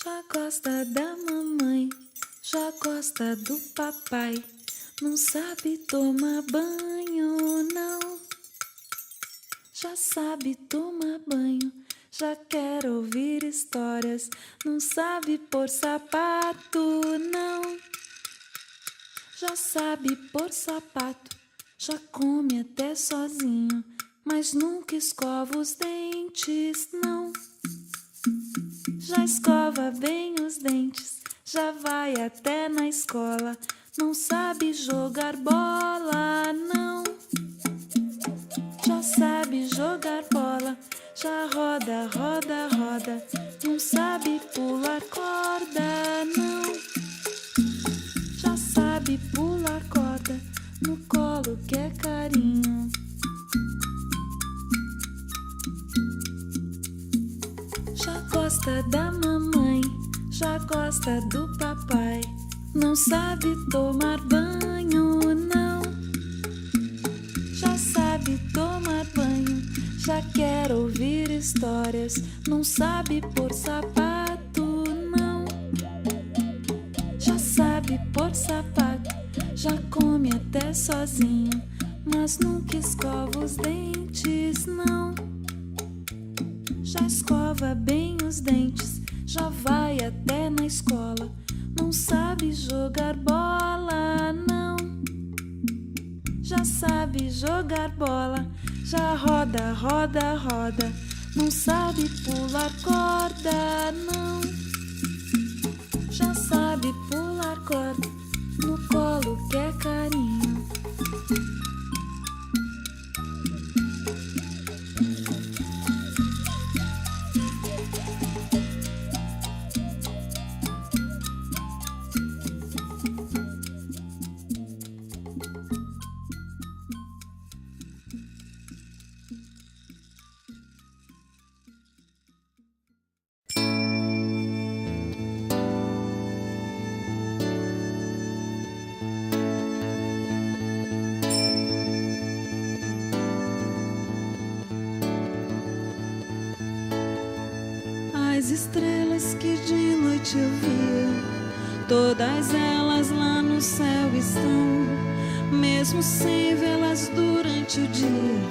Já gosta da mamãe, já gosta do papai. Não sabe tomar banho, não. Já sabe tomar banho, já quer ouvir histórias. Não sabe pôr sapato, não. Já sabe pôr sapato, já come até sozinho, mas nunca escova os dentes, não. Já escova bem os dentes, já vai até na escola. Não sabe jogar bola, não. Já sabe jogar bola, já roda, roda, roda. Não sabe pular corda, não. Já sabe pular corda, no colo quer carinho. Já gosta da mamãe, já gosta do papai. Não sabe tomar banho, não. Já sabe tomar banho, já quer ouvir histórias. Não sabe pôr sapato, não. Já sabe pôr sapato, já come até sozinho, mas nunca escova os dentes, não. Já escova bem os dentes, já vai até na escola. Não sabe jogar bola, não. Já sabe jogar bola, já roda, roda, roda. Não sabe pular corda, não. Já sabe pular corda, no colo quer carinho. As estrelas que de noite eu via, todas elas lá no céu estão, mesmo sem vê-las durante o dia,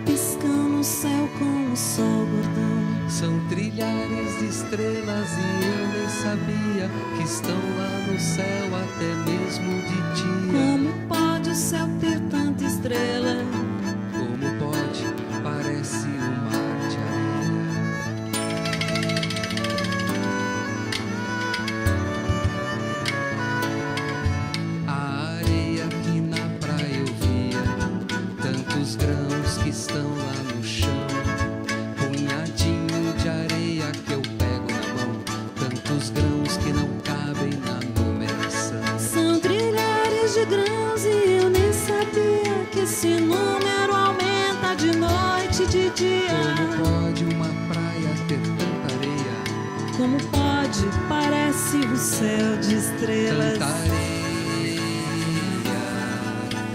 piscam no céu com o sol bordão. São trilhares de estrelas e eu nem sabia que estão lá no céu até mesmo de dia. Como pode o céu ter tanta estrela? Como pode? Parece um mar de areia. A areia que na praia eu via, tantos grãos que estão lá no chão, punhadinho de areia que eu pego na mão, tantos grãos que não cabem na numeração. São trilhares de grãos e eu nem sabia que esse número aumenta de noite e de dia. Como pode uma praia ter tanta areia? Como pode? Parece um céu de estrelas. Tanta areia.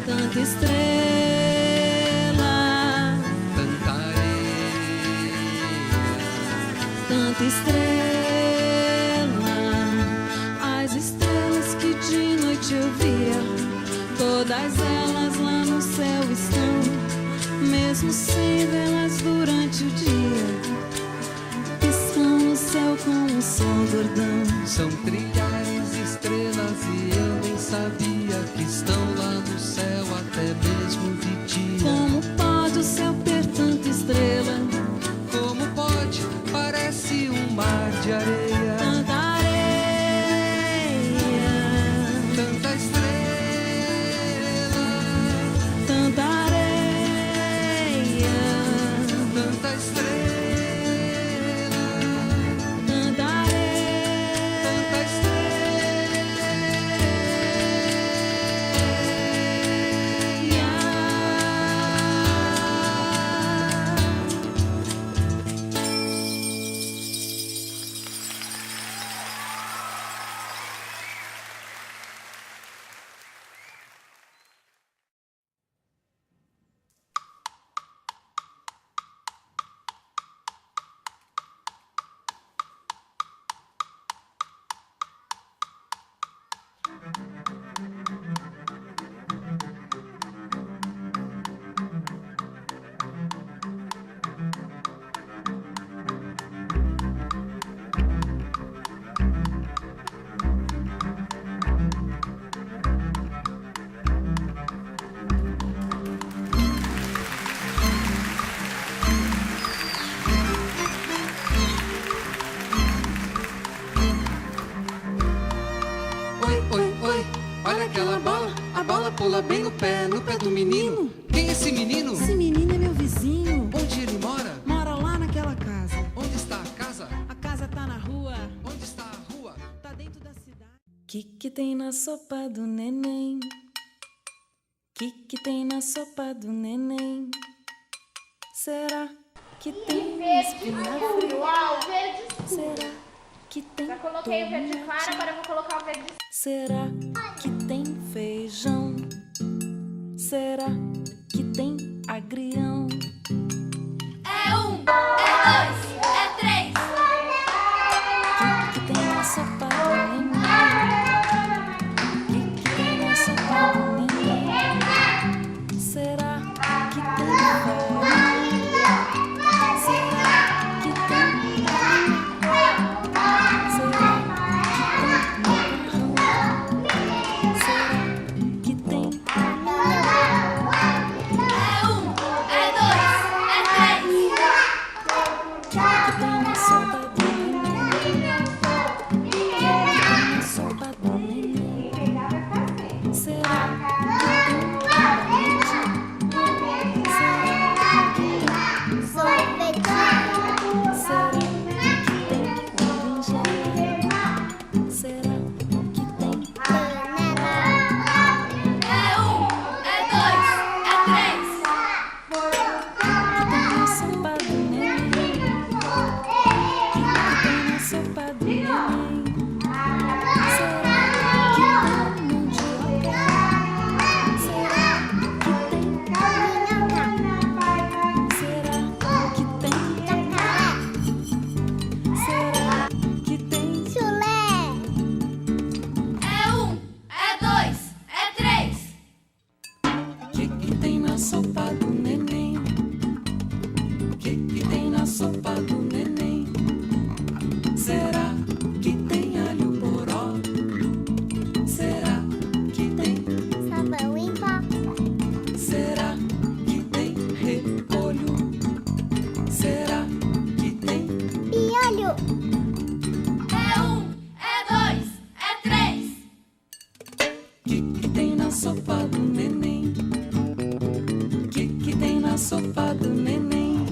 Tanta estrela, Tanta areia. tanta estrela. As estrelas que de noite eu via, todas elas lá no céu estão, mesmo sem vê-las durante o dia, piscam no céu com o sol gordão. São trilhares de estrelas e eu nem sabia que estão lá no céu até mesmo de dia. Como pode o céu ter tanta estrela? Como pode? Parece um mar de areia. Tanta areia, Tanta estrela. tanta areia, Tanta estrela. tanta areia. Tanta estrela. A bola pula bem no pé do menino. Quem é esse menino? Esse menino é meu vizinho. Onde ele mora? Mora lá naquela casa. Onde está a casa? A casa tá na rua. Onde está a rua? Tá dentro da cidade. Que tem na sopa do neném? Que tem na sopa do neném? Será que tem espinafre? Uau, verde escuro. Será que tem Já coloquei o verde claro, agora eu vou colocar o verde escuro. Será que tem feijão? Será que tem agrião? É 1, é 2, é 3. Que tem na sopa do neném? Que tem na sopa do neném? Será que tem farinha? Será que tem farinha? Será que tem macarrão? Será que tem É 1, é 2, é 3. que tem na sopa do neném? Que tem na sopa do neném? Será que tem leite? Será que tem sorvete? Será que tem berinjela? Será que tem banana? É 1, é 2, é 3. Que tem na sopa do neném? Que tem na sopa do neném? Será que tem mandioca? Será que tem minhoca? Será que tem jacaré? Será que tem chulé? É 1, é 2, é 3. Que tem na sopa do neném? Que tem na sopa do neném? Será que tem alho poró? Será que tem sabão em pó? Será que tem repolho? Será que tem piolho? É 1, é 2, é 3. Que tem na sopa do neném? Que tem na sopa do neném?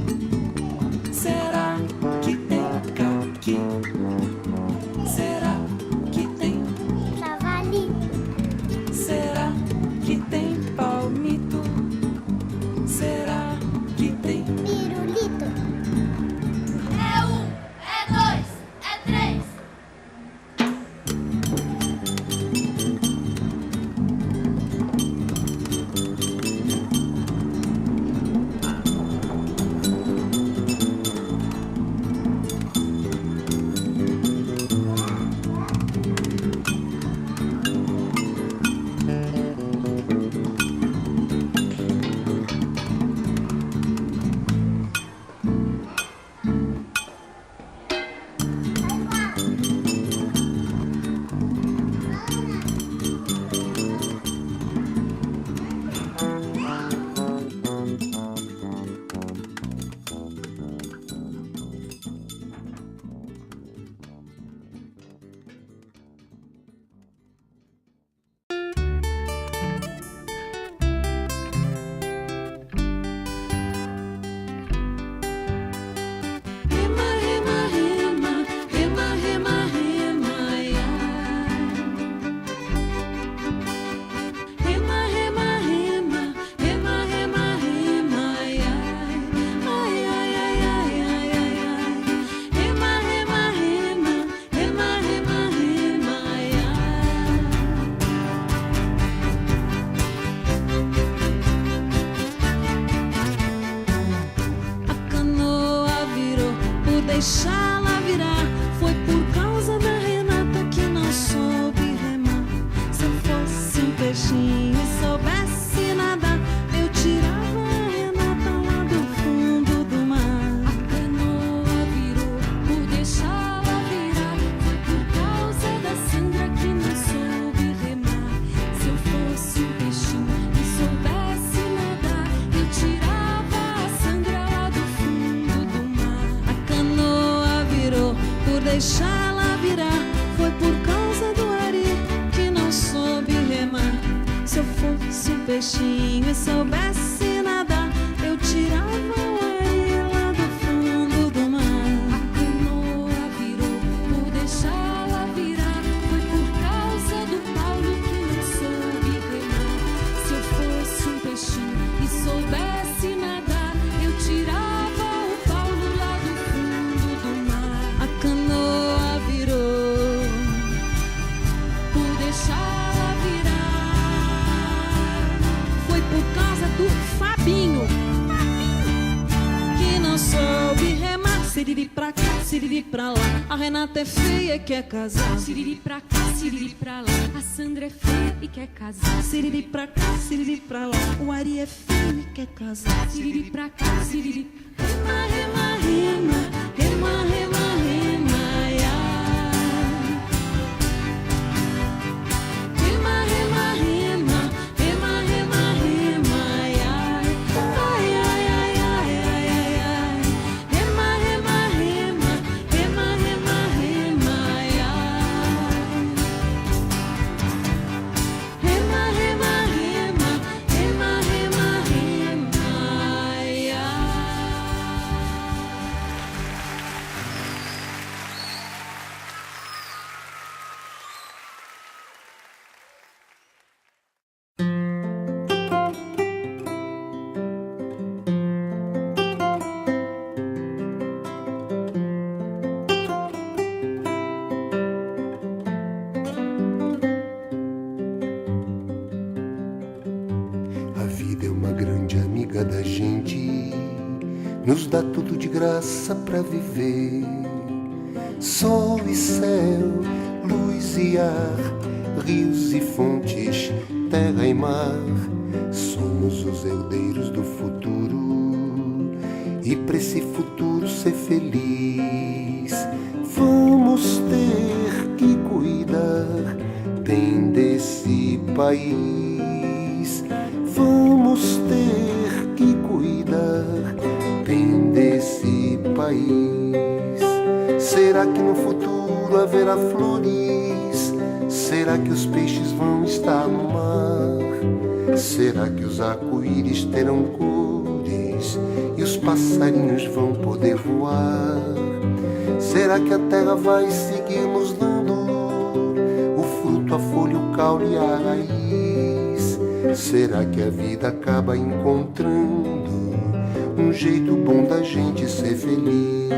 Será que tem caqui? Será que tem javali? Será que tem palmito? Será que tem pirulito? É 1, é 2, é 3. Rema, rema, rema, rema, rema, rema, ai, ai. Rema, rema, rema, rema, rema, rema, ai, ai. Ai, ai, ai, ai, ai, ai, ai. Rema, rema, rema, rema, rema, rema, ai, ai. A canoa virou por deixá-la virar. Foi por causa da Renata que não soube remar. Se eu fosse um peixinho e soubesse nadar, eu tirava a Renata lá do fundo do mar. A canoa virou por deixá-la virar. Foi por causa da Sandra que não soube remar. Se eu fosse um peixinho e soubesse nadar, eu tirava a Sandra lá do fundo do mar. A canoa virou por deixá-la virar. Foi por causa do Ari que não soube remar. Se peixinho e soubesse nadar, eu tirava ele lá do fundo do mar. A canoa virou por deixá-la virar, foi por causa do Paulo que não soube remar. Se eu fosse um peixinho e soubesse nadar, eu tirava o Paulo lá do fundo do mar. A canoa virou por deixá-la virar, foi por causa do Fabinho que não soube remar. Siriri pra cá, siriri pra lá, a Renata é feia e quer casar. Siriri pra cá, siriri pra lá, a Sandra é feia e quer casar. Siriri pra cá, siriri pra lá, o Ari é feio e quer casar. Siriri pra cá, siriri. Rema, rema, rema, rema, rema, rema, ia. Rema, rema, rema, rema, rema, rema, ia. Ai, ai, ai, ai, ai, ai, ai. Rema, rema, rema, rema, rema, rema, ia. Rema, rema, rema, rema, rema, rema, ia. A vida é uma grande amiga da gente, nos dá tudo de graça pra viver. Sol e céu, luz e ar, rios e fontes, terra e mar. Somos os herdeiros do futuro, e pra esse futuro ser feliz, vamos ter que cuidar bem desse país. Vamos ter que cuidar bem desse país. Será que no futuro haverá flores? Será que os peixes vão estar no mar? Será que os arco-íris terão cores e os passarinhos vão poder voar? Será que a terra vai seguir nos dando o fruto, a folha, o caule e a raiz? Será que a vida acaba encontrando um jeito bom da gente ser feliz?